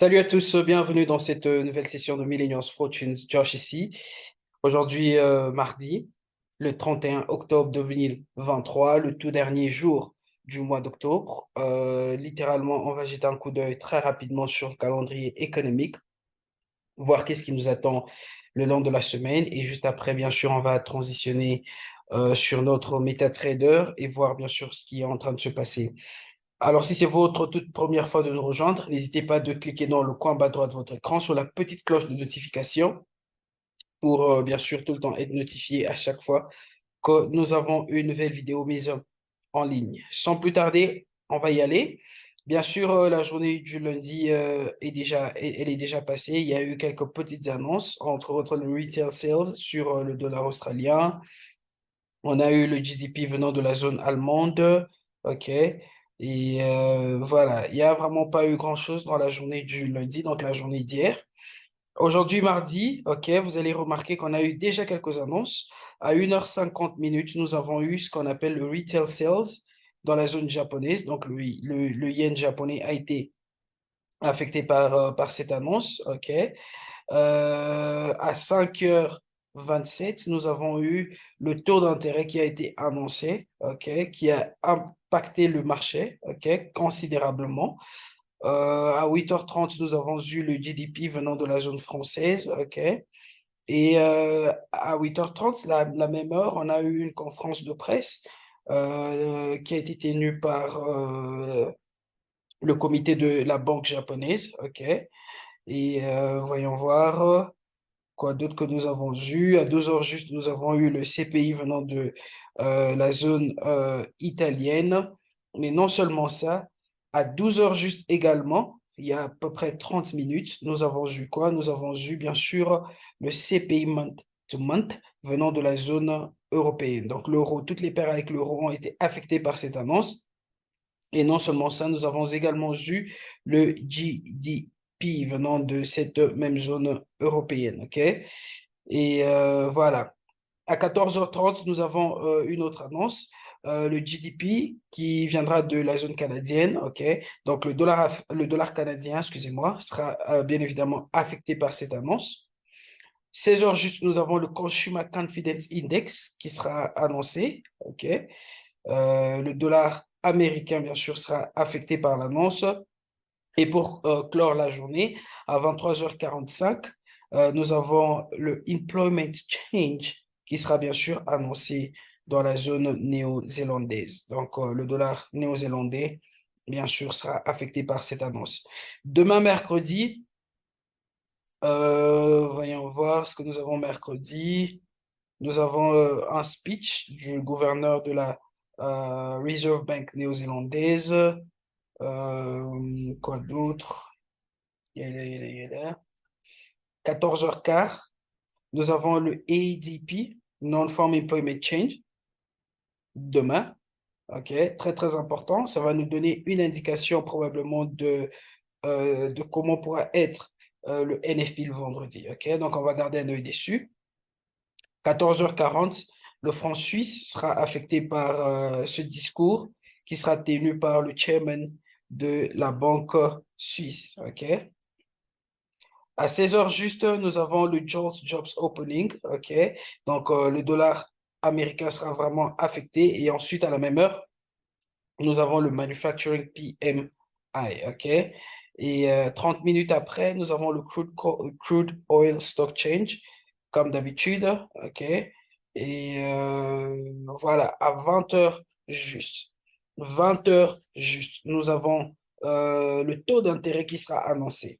Salut à tous, bienvenue dans cette nouvelle session de Millennials Fortunes. Josh ici. Aujourd'hui, mardi, le 31 octobre 2023, le tout dernier jour du mois d'octobre. Littéralement, on va jeter un coup d'œil très rapidement sur le calendrier économique, voir qu'est-ce qui nous attend le long de la semaine. Et juste après, bien sûr, on va transitionner sur notre MetaTrader et voir bien sûr ce qui est en train de se passer. Alors, si c'est votre toute première fois de nous rejoindre, n'hésitez pas de cliquer dans le coin bas droit de votre écran sur la petite cloche de notification pour, bien sûr, tout le temps être notifié à chaque fois que nous avons une nouvelle vidéo mise en ligne. Sans plus tarder, on va y aller. Bien sûr, la journée du lundi elle est déjà passée. Il y a eu quelques petites annonces, entre autres le retail sales sur le dollar australien. On a eu le GDP venant de la zone allemande, ok. Et voilà, il n'y a vraiment pas eu grand-chose dans la journée du lundi, donc la journée d'hier. Aujourd'hui, mardi, ok, vous allez remarquer qu'on a eu déjà quelques annonces. À 1h50, nous avons eu ce qu'on appelle le retail sales dans la zone japonaise. Donc, le yen japonais a été affecté par cette annonce, ok. À 5h27, nous avons eu le taux d'intérêt qui a été annoncé, ok, qui a impacté le marché, ok, considérablement. À 8h30, nous avons eu le GDP venant de la zone française, ok. Et à 8h30, la même heure, on a eu une conférence de presse qui a été tenue par le comité de la banque japonaise, ok. Et voyons voir. Quoi d'autre que nous avons eu? À 2h juste, nous avons eu le CPI venant de la zone italienne. Mais non seulement ça, à 12h juste également, il y a à peu près 30 minutes, nous avons eu quoi? Nous avons eu bien sûr le CPI month to month venant de la zone européenne. Donc l'euro, toutes les paires avec l'euro ont été affectées par cette annonce. Et non seulement ça, nous avons également eu le GDP venant de cette même zone européenne, ok? Et voilà. À 14h30, nous avons une autre annonce, le GDP qui viendra de la zone canadienne, ok? Donc le dollar canadien, excusez-moi, sera bien évidemment affecté par cette annonce. 16h juste, nous avons le Consumer Confidence Index qui sera annoncé, ok? Le dollar américain, bien sûr, sera affecté par l'annonce. Et pour clore la journée, à 23h45, nous avons le Employment Change qui sera bien sûr annoncé dans la zone néo-zélandaise. Donc, le dollar néo-zélandais, bien sûr, sera affecté par cette annonce. Demain, mercredi, voyons voir ce que nous avons mercredi. Nous avons un speech du gouverneur de la Reserve Bank néo-zélandaise. Quoi d'autre? 14h15, nous avons le ADP, Non-Farm Employment Change, demain. OK, très, très important. Ça va nous donner une indication probablement de comment pourra être le NFP le vendredi. OK, donc on va garder un œil dessus. 14h40, le franc suisse sera affecté par ce discours qui sera tenu par le chairman de la banque suisse. OK. À 16h juste, nous avons le Jolt Jobs Opening, ok? Donc, le dollar américain sera vraiment affecté. Et ensuite, à la même heure, nous avons le Manufacturing PMI, ok? Et 30 minutes après, nous avons le Crude Oil Stock Change, comme d'habitude, ok? Et voilà, à 20h juste. 20h juste, nous avons le taux d'intérêt qui sera annoncé.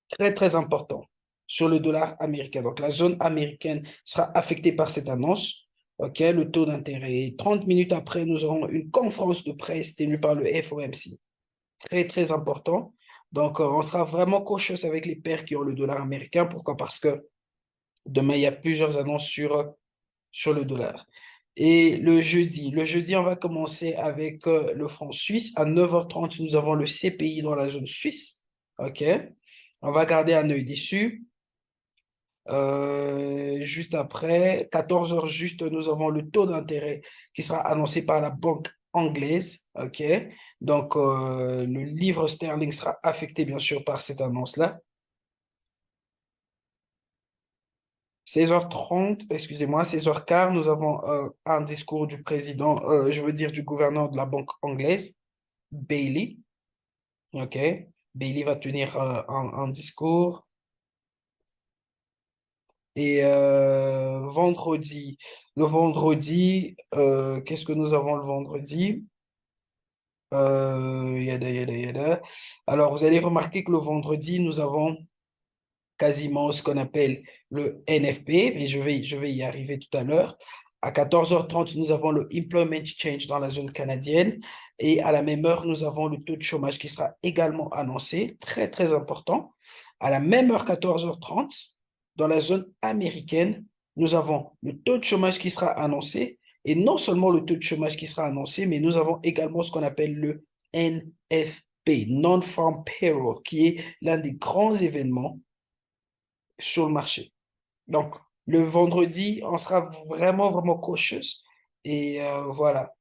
Très, très important sur le dollar américain. Donc, la zone américaine sera affectée par cette annonce. OK, le taux d'intérêt. 30 minutes après, nous aurons une conférence de presse tenue par le FOMC. Très, très important. Donc, on sera vraiment cautious avec les paires qui ont le dollar américain. Pourquoi? Parce que demain, il y a plusieurs annonces sur le dollar. Et le jeudi, on va commencer avec le franc suisse. À 9h30, nous avons le CPI dans la zone suisse. OK? On va garder un œil dessus. Juste après, 14h juste, nous avons le taux d'intérêt qui sera annoncé par la banque anglaise, ok? Donc, le livre sterling sera affecté, bien sûr, par cette annonce-là. 16h30, excusez-moi, 16h15, nous avons un discours du président, je veux dire du gouverneur de la banque anglaise, Bailey, ok? Bailey va tenir un discours. Et vendredi, qu'est-ce que nous avons le vendredi? Yada, yada, yada. Alors, vous allez remarquer que le vendredi, nous avons quasiment ce qu'on appelle le NFP, mais je vais y arriver tout à l'heure. À 14h30, nous avons le Employment Change dans la zone canadienne. Et à la même heure, nous avons le taux de chômage qui sera également annoncé, très, très important. À la même heure, 14h30, dans la zone américaine, nous avons le taux de chômage qui sera annoncé. Et non seulement le taux de chômage qui sera annoncé, mais nous avons également ce qu'on appelle le NFP, Non-Farm Payroll, qui est l'un des grands événements sur le marché. Donc, le vendredi, on sera vraiment, vraiment cautious. Et voilà.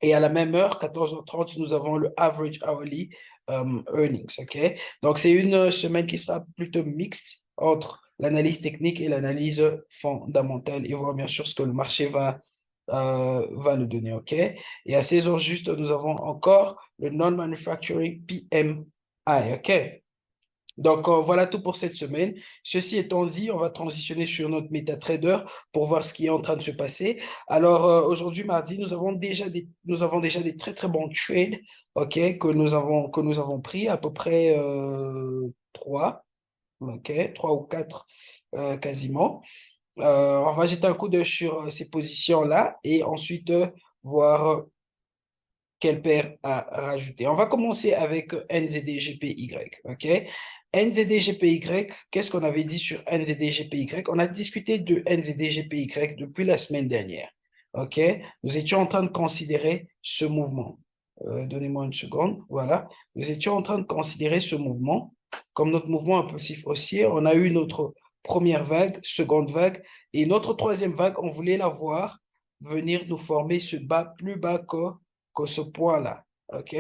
Et à la même heure, 14h30, nous avons le average hourly earnings. OK? Donc, c'est une semaine qui sera plutôt mixte entre l'analyse technique et l'analyse fondamentale et voir bien sûr ce que le marché va nous donner. OK? Et à 16h juste, nous avons encore le non-manufacturing PMI. OK? Donc, voilà tout pour cette semaine. Ceci étant dit, on va transitionner sur notre MetaTrader pour voir ce qui est en train de se passer. Alors, aujourd'hui, mardi, nous avons déjà des très, très bons trades, OK, que nous avons pris, à peu près trois, OK, trois ou quatre quasiment. On va jeter un coup d'œil sur ces positions-là et ensuite voir quelle paire à rajouter. On va commencer avec NZDGPY. OK? NZDGPY, qu'est-ce qu'on avait dit sur NZDGPY? On a discuté de NZDGPY depuis la semaine dernière. OK? Nous étions en train de considérer ce mouvement. Donnez-moi une seconde. Voilà. Nous étions en train de considérer ce mouvement comme notre mouvement impulsif haussier. On a eu notre première vague, seconde vague, et notre troisième vague, on voulait la voir venir nous former ce bas plus bas que ce point-là. OK?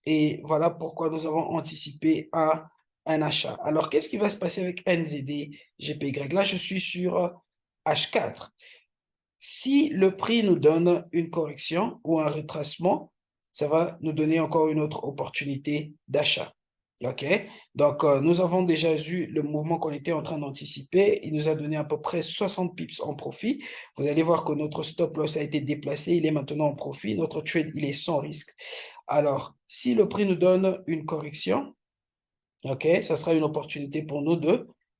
Et voilà pourquoi nous avons anticipé un achat. Alors, qu'est-ce qui va se passer avec NZD, GPY? Là, je suis sur H4. Si le prix nous donne une correction ou un retracement, ça va nous donner encore une autre opportunité d'achat. OK? Donc, nous avons déjà vu le mouvement qu'on était en train d'anticiper. Il nous a donné à peu près 60 pips en profit. Vous allez voir que notre stop loss a été déplacé. Il est maintenant en profit. Notre trade, il est sans risque. Alors, si le prix nous donne une correction, OK, ça sera une opportunité pour nous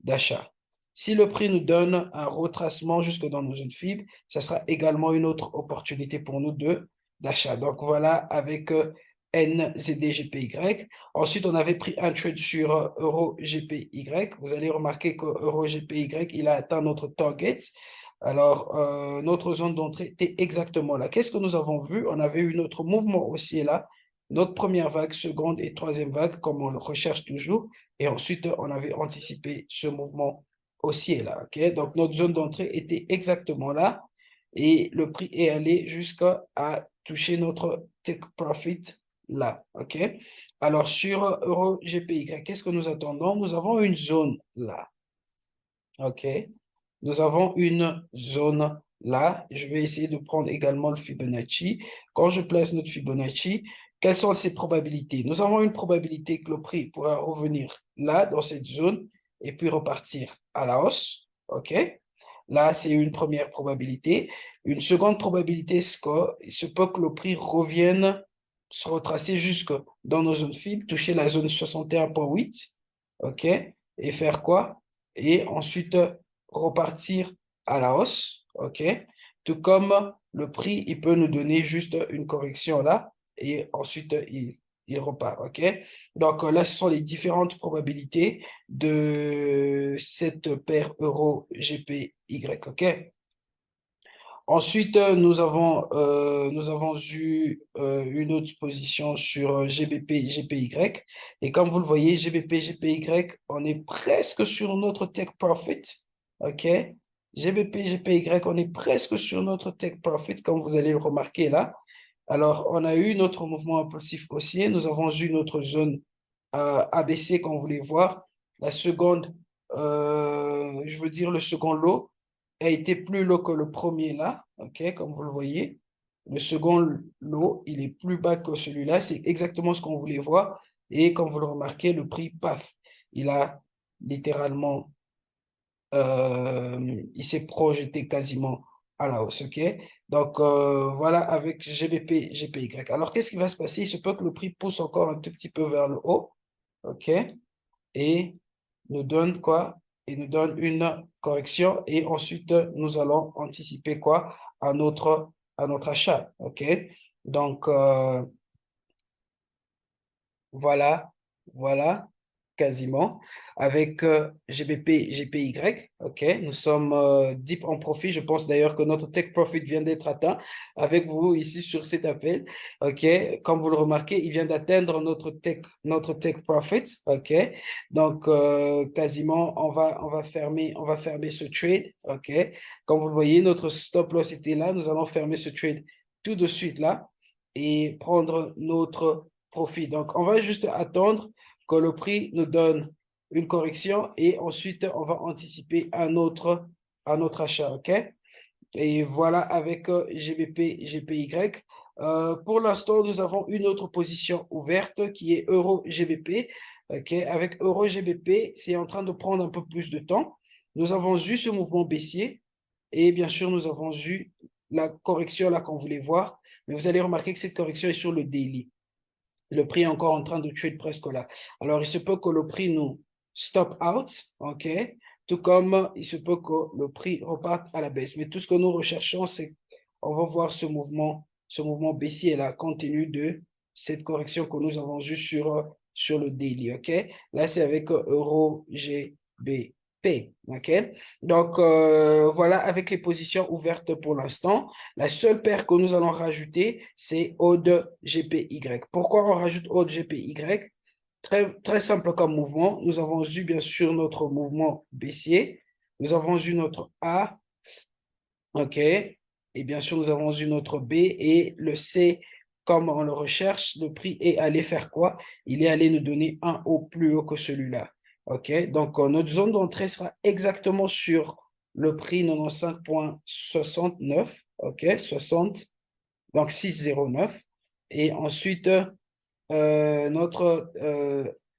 d'achat. Si le prix nous donne un retracement jusque dans nos zones fibres, ça sera également une autre opportunité pour nous d'achat. Donc voilà avec NZDGPY. Ensuite, on avait pris un trade sur EuroGPY. Vous allez remarquer que EuroGPY, il a atteint notre target. Alors, notre zone d'entrée était exactement là. Qu'est-ce que nous avons vu? On avait eu notre mouvement aussi là, notre première vague, seconde et troisième vague, comme on le recherche toujours. Et ensuite, on avait anticipé ce mouvement haussier là. OK? Donc, notre zone d'entrée était exactement là. Et le prix est allé jusqu'à toucher notre take profit là. OK? Alors, sur Euro GPY, qu'est-ce que nous attendons? Nous avons une zone là. OK? Nous avons une zone là. Je vais essayer de prendre également le Fibonacci. Quand je place notre Fibonacci, quelles sont ces probabilités? Nous avons une probabilité que le prix pourra revenir là, dans cette zone, et puis repartir à la hausse. OK? Là, c'est une première probabilité. Une seconde probabilité, c'est qu'il se peut que le prix revienne se retracer jusque dans nos zones fibres, toucher la zone 61,8. OK? Et faire quoi? Et ensuite repartir à la hausse. OK? Tout comme le prix, il peut nous donner juste une correction là et ensuite il repart. OK? Donc là, ce sont les différentes probabilités de cette paire euro-GPY. OK? Ensuite, nous avons eu une autre position sur GBP, GPY. Et comme vous le voyez, GBP, GPY, on est presque sur notre take profit. OK? GBP, GPY, on est presque sur notre take profit, comme vous allez le remarquer là. Alors, on a eu notre mouvement impulsif haussier. Nous avons eu notre zone ABC, comme vous voulez voir. La seconde, je veux dire le second lot, a été plus low que le premier là, ok, comme vous le voyez. Le second lot, il est plus bas que celui-là. C'est exactement ce qu'on voulait voir. Et comme vous le remarquez, le prix, paf, il a littéralement il s'est projeté quasiment à la hausse, ok? Donc, voilà avec GBP, GPY. Alors, qu'est-ce qui va se passer? Il se peut que le prix pousse encore un tout petit peu vers le haut, ok? Et nous donne quoi? Et nous donne une correction et ensuite, nous allons anticiper quoi? À notre achat, ok? Donc, voilà, voilà, quasiment. Avec GBP, GPY, ok. Nous sommes deep en profit. Je pense d'ailleurs que notre take profit vient d'être atteint avec vous ici sur cet appel, ok. Comme vous le remarquez, il vient d'atteindre notre take profit, ok. Donc, quasiment, on va fermer ce trade, ok. Comme vous le voyez, notre stop loss était là. Nous allons fermer ce trade tout de suite là et prendre notre profit. Donc, on va juste attendre que le prix nous donne une correction et ensuite, on va anticiper un autre achat, OK? Et voilà avec GBP, GPY. Pour l'instant, nous avons une autre position ouverte qui est Euro GBP. OK? Avec Euro GBP, c'est en train de prendre un peu plus de temps. Nous avons eu ce mouvement baissier et bien sûr, nous avons eu la correction là qu'on voulait voir. Mais vous allez remarquer que cette correction est sur le daily. Le prix est encore en train de tuer presque là. Alors, il se peut que le prix nous stop out, OK? Tout comme il se peut que le prix reparte à la baisse. Mais tout ce que nous recherchons, c'est on va voir ce mouvement baissier là, compte tenu de cette correction que nous avons eue sur le daily, OK? Là, c'est avec Euro GBP, OK? Donc, voilà, avec les positions ouvertes pour l'instant. La seule paire que nous allons rajouter, c'est ODE GPY. Pourquoi on rajoute ODE GPY? Très, très simple comme mouvement. Nous avons eu bien sûr notre mouvement baissier. Nous avons eu notre A, OK? Et bien sûr, nous avons eu notre B et le C, comme on le recherche, le prix est allé faire quoi? Il est allé nous donner un haut plus haut que celui-là. OK? Donc, notre zone d'entrée sera exactement sur le prix 95,69. OK? 60, donc 6,09. Et ensuite, notre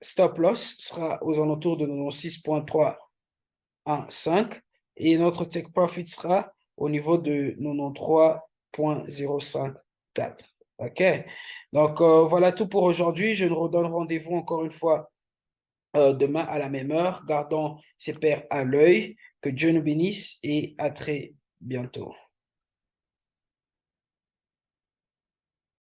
stop loss sera aux alentours de 96,315 et notre take profit sera au niveau de 93,054. OK? Donc, voilà tout pour aujourd'hui. Je nous redonne rendez-vous encore une fois demain à la même heure. Gardons ces paires à l'œil. Que Dieu nous bénisse et à très bientôt.